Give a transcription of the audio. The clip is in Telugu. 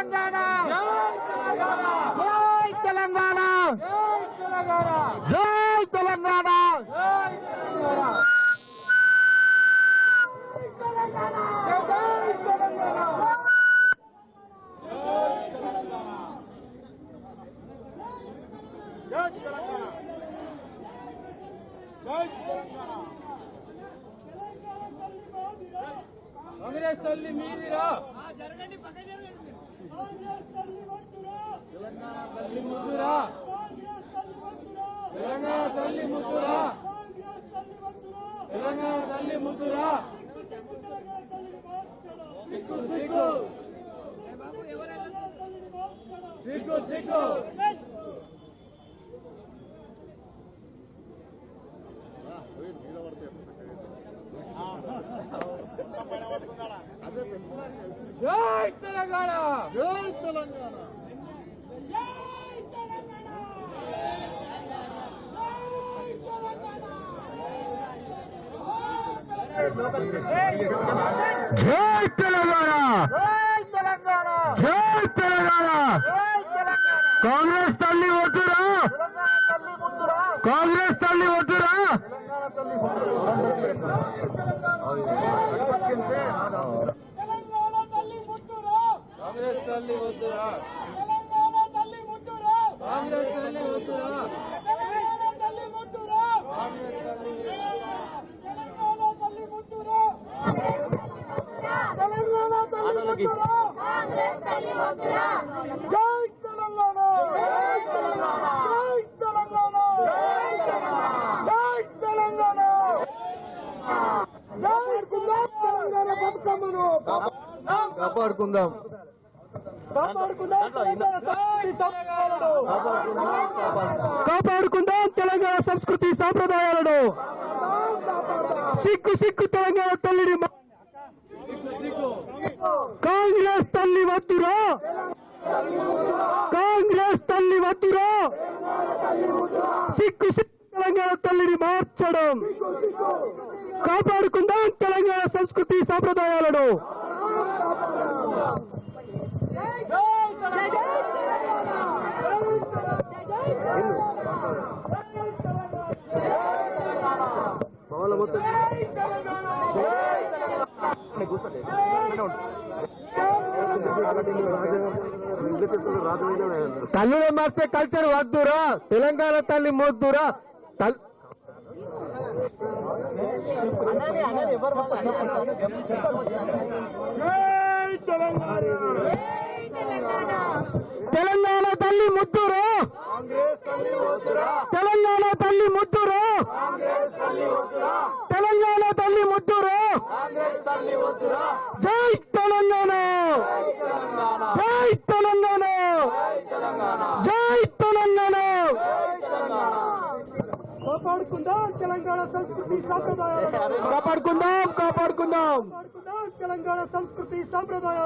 తెలంగాణ జై తెలంగాణ జై తెలంగాణ కాంగ్రెస్ తల్లి మీదిరా తెలంగాణ తల్లి ముద్దురా తెలంగాణ తల్లి ముద్దురా తెలంగాణ తల్లి ముద్దురా సిగ్గు సిగ్గు సిగ్గు సిగ్గు జై తెలంగాణ జై తెలంగాణ జై తెలంగాణ జై తెలంగాణ జై తెలంగాణ కాంగ్రెస్ తల్లి ఓటురా కాంగ్రెస్ తల్లి ఓటురా కాంగ్రెస్ తల్లి వద్దురా కాంగ్రెస్ తల్లి వద్దురా జై తెలంగాణ జై తెలంగాణ జై తెలంగాణ కాపాడుకుందాం తెలంగాణ బతుకమ్మను కాపాడుకుందాం కాపాడుకుందాం తెలంగాణ సంస్కృతి సాంప్రదాయాలను సిగ్గు సిగ్గు తెలంగాణ తల్లిని కాంగ్రెస్ తల్లి వద్దురా కాంగ్రెస్ తల్లి వద్దురా సిగ్గు సిగ్గు తెలంగాణ తల్లిని మార్చడం కాపాడుకుందాం తెలంగాణ సంస్కృతి సాంప్రదాయాలను తల్లులు మార్చే కల్చర్ వద్దురా తెలంగాణ తల్లి మోద్దురా తెలంగాణ తల్లి ముద్దురా తెలంగాణ తల్లి ముద్దురా తెలంగాణ తల్లి ముద్దురా జై తెలంగాణ జై తెలంగాణ జై తెలంగాణ కాపాడుకుందాం తెలంగాణ సంస్కృతి సాంప్రదాయాలు కాపాడుకుందాం తెలంగాణ సంస్కృతి సాంప్రదాయాలు